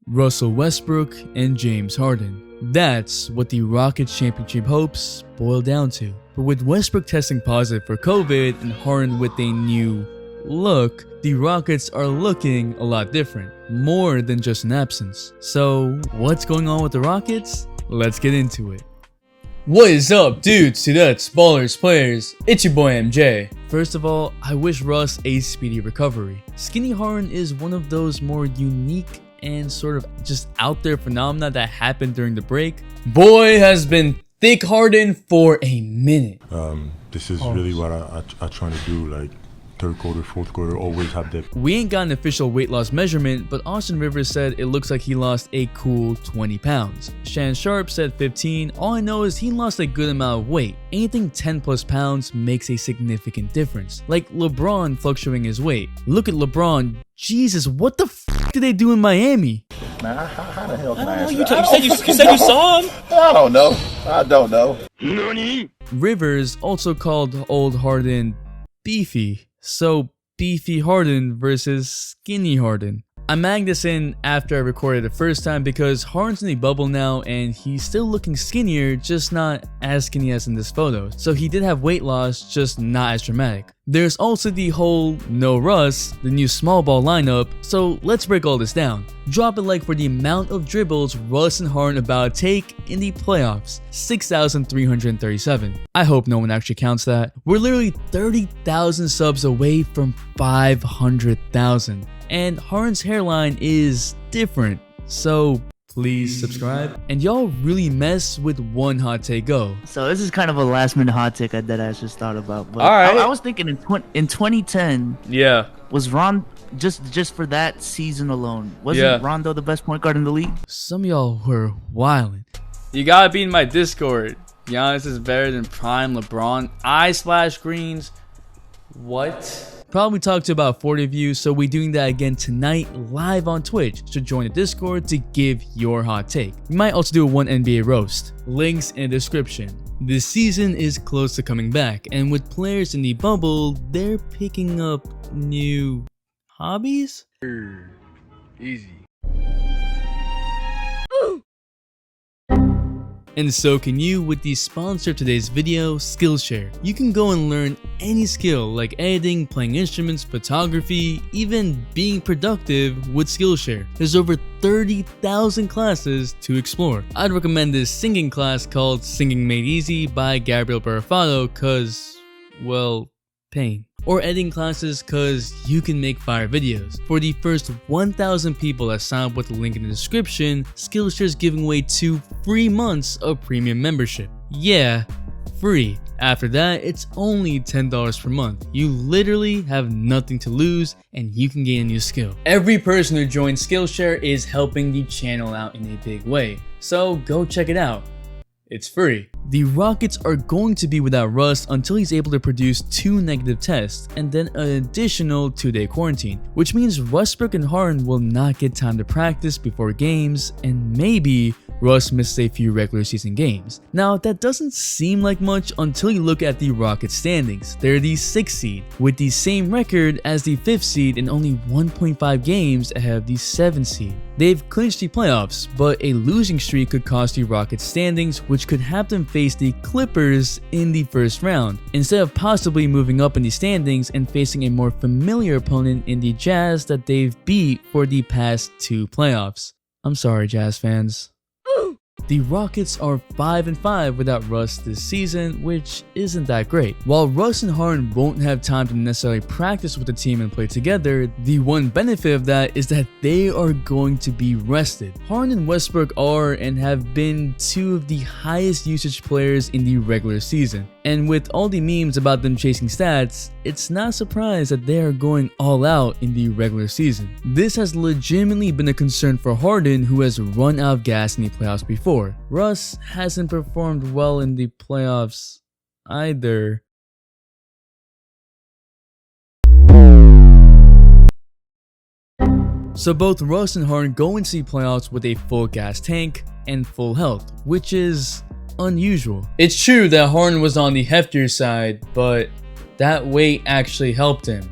Russell Westbrook and James Harden. That's what the Rockets championship hopes boil down to. But with Westbrook testing positive for COVID and Harden with a new look, the Rockets are looking a lot different, more than just an absence. So what's going on with the Rockets? Let's get into it. What is up, dudes, dudettes, ballers, players? It's your boy MJ. First of all, I wish Russ a speedy recovery. Skinny Harden is one of those more unique and sort of just out there phenomena that happened during the break. Boy has been thick Harden for a minute. This is really what I trying to do, like third quarter, fourth quarter, always have that. We ain't got an official weight loss measurement, but Austin Rivers said it looks like he lost a cool 20 pounds. Shan Sharp said 15. All I know is he lost a good amount of weight. Anything 10 plus pounds makes a significant difference. Like LeBron fluctuating his weight. Look at LeBron. Jesus, what the f did they do in Miami? Man, how the hell can I answer You that? said you saw him? I don't know. Nani? Rivers also called old Harden beefy. So beefy Harden versus skinny Harden. I magged this in after I recorded the first time because Harden's in the bubble now and he's still looking skinnier, just not as skinny as in this photo. So he did have weight loss, just not as dramatic. There's also the whole no Russ, the new small ball lineup, so let's break all this down. Drop a like for the amount of dribbles Russ and Harden about to take in the playoffs, 6,337. I hope no one actually counts that. We're literally 30,000 subs away from 500,000. And Harden's hairline is different, so please subscribe. And y'all really mess with one hot take go. So this is kind of a last minute hot take that I just thought about. But All right. I was thinking in 2010, Yeah. was Ron just for that season alone? Wasn't Rondo the best point guard in the league? Some of y'all were wildin'. You gotta be in my Discord. Giannis is better than prime LeBron. Eye splash greens. What? Probably talked to about 40 of you, so we're doing that again tonight live on Twitch. So join the Discord to give your hot take. We might also do a one NBA roast. Links in the description. This season is close to coming back, and with players in the bubble, they're picking up new hobbies? Easy. And so can you with the sponsor of today's video, Skillshare. You can go and learn any skill like editing, playing instruments, photography, even being productive with Skillshare. There's over 30,000 classes to explore. I'd recommend this singing class called Singing Made Easy by Gabriel Barafado cause, well, pain. Or editing classes cause you can make fire videos. For the first 1,000 people that sign up with the link in the description, Skillshare is giving away 2 free months of premium membership. Yeah, free. After that, it's only $10 per month. You literally have nothing to lose and you can gain a new skill. Every person who joins Skillshare is helping the channel out in a big way. So go check it out. It's free. The Rockets are going to be without Russ until he's able to produce 2 negative tests and then an additional 2-day quarantine, which means Westbrook and Harden will not get time to practice before games, and maybe Russ misses a few regular season games. Now that doesn't seem like much until you look at the Rockets standings. They're the 6th seed with the same record as the 5th seed and only 1.5 games ahead of the 7th seed. They've clinched the playoffs, but a losing streak could cost the Rockets standings, which could have them face the Clippers in the first round, instead of possibly moving up in the standings and facing a more familiar opponent in the Jazz that they've beat for the past 2 playoffs. I'm sorry, Jazz fans. The Rockets are 5-5 without Russ this season, which isn't that great. While Russ and Harden won't have time to necessarily practice with the team and play together, the one benefit of that is that they are going to be rested. Harden and Westbrook are and have been 2 of the highest usage players in the regular season. And with all the memes about them chasing stats, it's not a surprise that they are going all out in the regular season. This has legitimately been a concern for Harden, who has run out of gas in the playoffs before. Russ hasn't performed well in the playoffs either. So both Russ and Harden go into the playoffs with a full gas tank and full health, which is unusual. It's true that Harden was on the heftier side, but that weight actually helped him.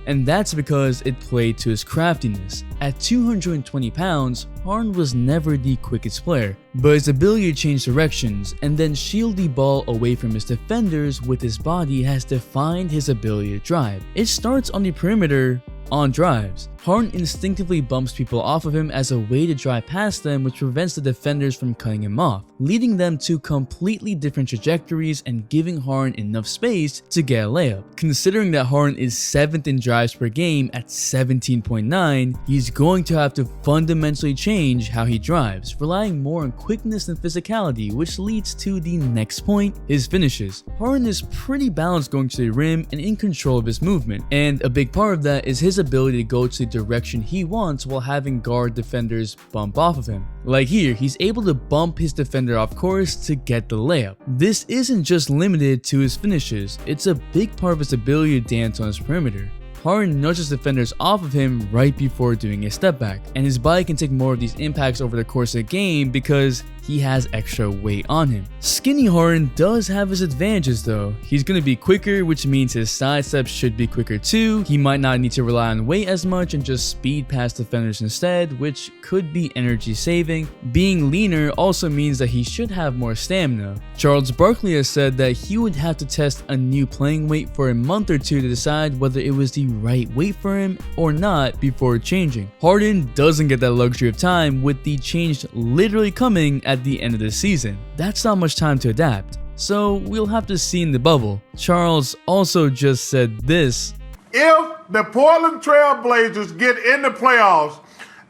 and that's because it played to his craftiness. At 220 pounds, Harden was never the quickest player, but his ability to change directions and then shield the ball away from his defenders with his body has defined his ability to drive. It starts on the perimeter on drives. Harden instinctively bumps people off of him as a way to drive past them, which prevents the defenders from cutting him off, leading them to completely different trajectories and giving Harden enough space to get a layup. Considering that Harden is 7th in drives per game at 17.9, he's going to have to fundamentally change how he drives, relying more on quickness and physicality, which leads to the next point, his finishes. Harden is pretty balanced going to the rim and in control of his movement, and a big part of that is his ability to go to the direction he wants while having guard defenders bump off of him. Like here, he's able to bump his defender off course to get the layup. This isn't just limited to his finishes, it's a big part of his ability to dance on his perimeter. Harden nudges defenders off of him right before doing a step back, and his body can take more of these impacts over the course of the game because he has extra weight on him. Skinny Harden does have his advantages though. He's going to be quicker, which means his side steps should be quicker too. He might not need to rely on weight as much and just speed past defenders instead, which could be energy saving. Being leaner also means that he should have more stamina. Charles Barkley has said that he would have to test a new playing weight for a month or two to decide whether it was the right weight for him or not before changing. Harden doesn't get that luxury of time, with the change literally coming at the end of the season. That's not much time to adapt, so we'll have to see in the bubble. Charles also just said this: if the Portland Trail Blazers get in the playoffs,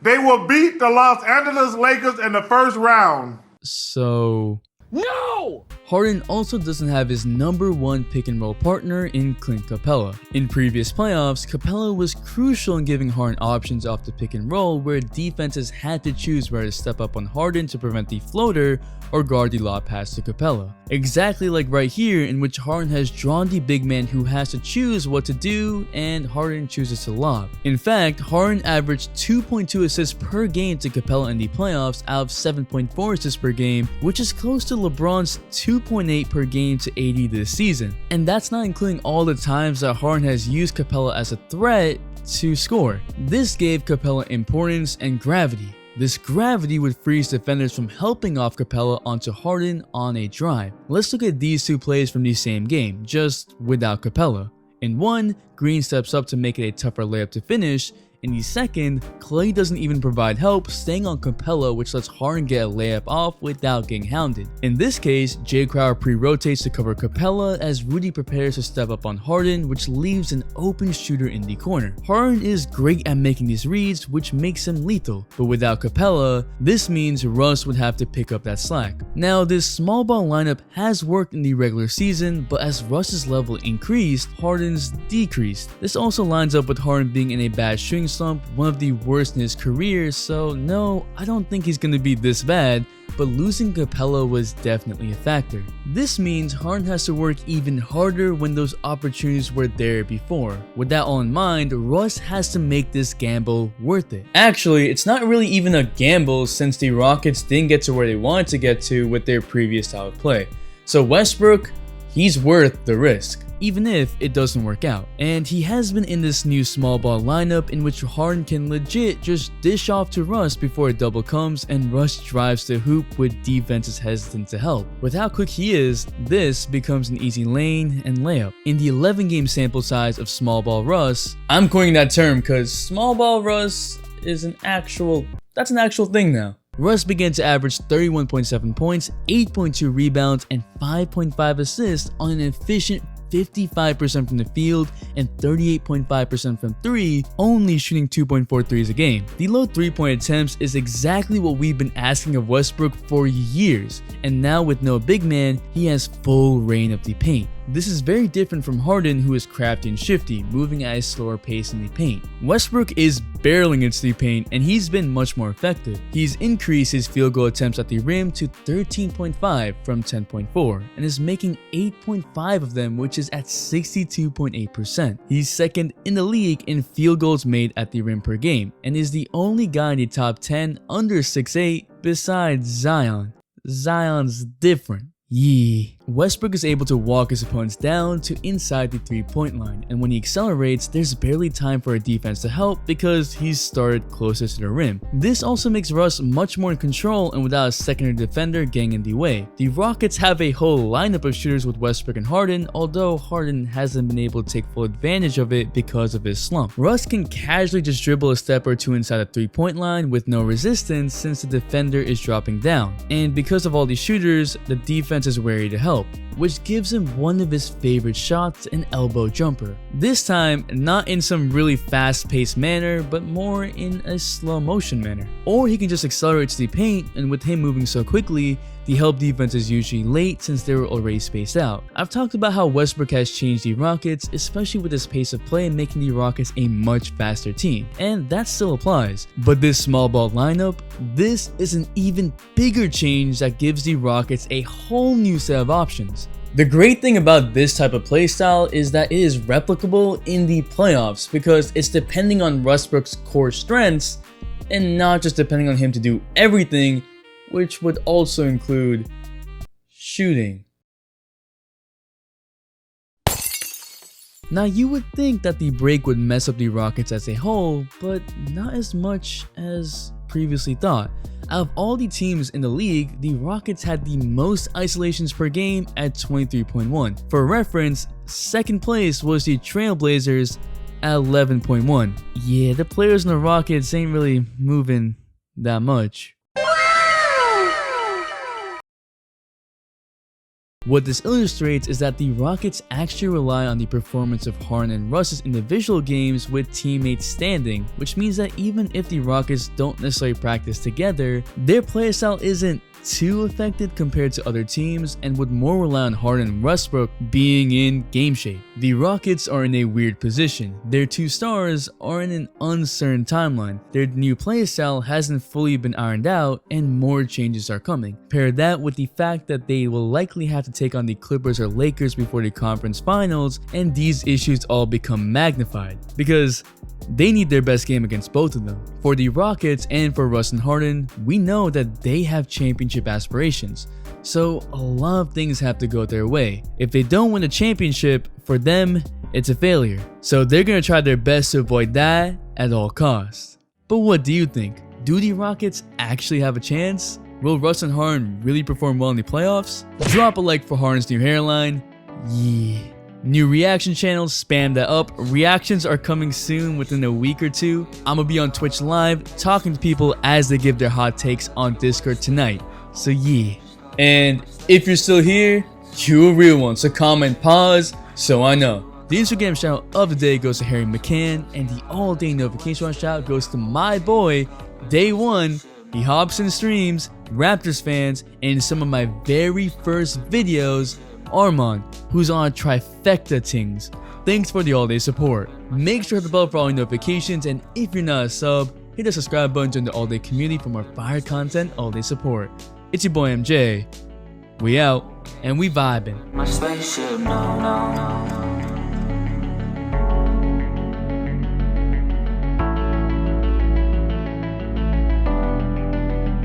they will beat the Los Angeles Lakers in the first round. So No! Harden also doesn't have his #1 pick and roll partner in Clint Capella. In previous playoffs, Capella was crucial in giving Harden options off the pick and roll, where defenses had to choose whether to step up on Harden to prevent the floater or guard the lob pass to Capella. Exactly like right here, in which Harden has drawn the big man who has to choose what to do, and Harden chooses to lob. In fact, Harden averaged 2.2 assists per game to Capella in the playoffs out of 7.4 assists per game, which is close to LeBron's 2.8 per game to AD this season. And that's not including all the times that Harden has used Capella as a threat to score. This gave Capella importance and gravity. This gravity would freeze defenders from helping off Capella onto Harden on a drive. Let's look at these two plays from the same game, just without Capella. In one, Green steps up to make it a tougher layup to finish. In the second, Clay doesn't even provide help, staying on Capella, which lets Harden get a layup off without getting hounded. In this case, Jay Crowder pre-rotates to cover Capella as Rudy prepares to step up on Harden, which leaves an open shooter in the corner. Harden is great at making these reads, which makes him lethal, but without Capella, this means Russ would have to pick up that slack. Now, this small ball lineup has worked in the regular season, but as Russ's level increased, Harden's decreased. This also lines up with Harden being in a bad shooting slump, one of the worst in his career, so no, I don't think he's going to be this bad, but losing Capella was definitely a factor. This means Harden has to work even harder when those opportunities were there before. With that all in mind, Russ has to make this gamble worth it. Actually, it's not really even a gamble since the Rockets didn't get to where they wanted to get to with their previous style of play. So Westbrook, he's worth the risk, even if it doesn't work out. And he has been in this new small ball lineup in which Harden can legit just dish off to Russ before a double comes and Russ drives the hoop with defenses hesitant to help. With how quick he is, this becomes an easy lane and layup. In the 11-game sample size of small ball Russ, I'm coining that term because small ball Russ is an actual thing now. Russ began to average 31.7 points, 8.2 rebounds, and 5.5 assists on an efficient 55% from the field and 38.5% from 3, only shooting 2.4 threes a game. The low 3-point attempts is exactly what we've been asking of Westbrook for years, and now with no big man, he has full reign of the paint. This is very different from Harden, who is crafty and shifty, moving at a slower pace in the paint. Westbrook is barreling into the paint, and he's been much more effective. He's increased his field goal attempts at the rim to 13.5 from 10.4, and is making 8.5 of them, which is at 62.8%. He's second in the league in field goals made at the rim per game, and is the only guy in the top 10 under 6'8", besides Zion. Zion's different. Yee. Westbrook is able to walk his opponents down to inside the 3-point line, and when he accelerates, there's barely time for a defense to help because he's started closest to the rim. This also makes Russ much more in control and without a secondary defender getting in the way. The Rockets have a whole lineup of shooters with Westbrook and Harden, although Harden hasn't been able to take full advantage of it because of his slump. Russ can casually just dribble a step or two inside the 3-point line with no resistance since the defender is dropping down, and because of all these shooters, the defense is wary to help, which gives him one of his favorite shots, an elbow jumper. This time, not in some really fast-paced manner, but more in a slow motion manner. Or he can just accelerate to the paint, and with him moving so quickly, the help defense is usually late since they were already spaced out. I've talked about how Westbrook has changed the Rockets, especially with his pace of play making the Rockets a much faster team, and that still applies. But this small ball lineup, this is an even bigger change that gives the Rockets a whole new set of options. The great thing about this type of playstyle is that it is replicable in the playoffs because it's depending on Westbrook's core strengths and not just depending on him to do everything, which would also include shooting. Now you would think that the break would mess up the Rockets as a whole, but not as much as previously thought. Out of all the teams in the league, the Rockets had the most isolations per game at 23.1. For reference, second place was the Trailblazers at 11.1. Yeah, the players in the Rockets ain't really moving that much. What this illustrates is that the Rockets actually rely on the performance of Harden and Russ's individual games with teammates standing, which means that even if the Rockets don't necessarily practice together, their playstyle isn't too affected compared to other teams and would more rely on Harden and Westbrook being in game shape. The Rockets are in a weird position. Their two stars are in an uncertain timeline. Their new playstyle hasn't fully been ironed out and more changes are coming. Pair that with the fact that they will likely have to take on the Clippers or Lakers before the conference finals, and these issues all become magnified because they need their best game against both of them. For the Rockets and for Russ and Harden, we know that they have championship aspirations, so a lot of things have to go their way. If they don't win a championship, for them, it's a failure. So they're gonna try their best to avoid that at all costs. But what do you think? Do the Rockets actually have a chance? Will Russ and Harden really perform well in the playoffs? Drop a like for Harden's new hairline. Yeah. New reaction channels, spam that up. Reactions are coming soon within a week or two. I'm gonna be on Twitch live talking to people as they give their hot takes on Discord tonight. So yeah. And if you're still here, you're a real one. So comment pause so I know. The Instagram shout out of the day goes to Harry McCann, and the all-day notification shout out goes to my boy, Day One. He hops and streams, Raptors fans, and in some of my very first videos, Armand, who's on a trifecta tings. Thanks for the all-day support. Make sure to hit the bell for all your notifications, and if you're not a sub, hit the subscribe button to join the all-day community for more fire content, all-day support. It's your boy MJ. We out, and we vibing. My spaceship, no.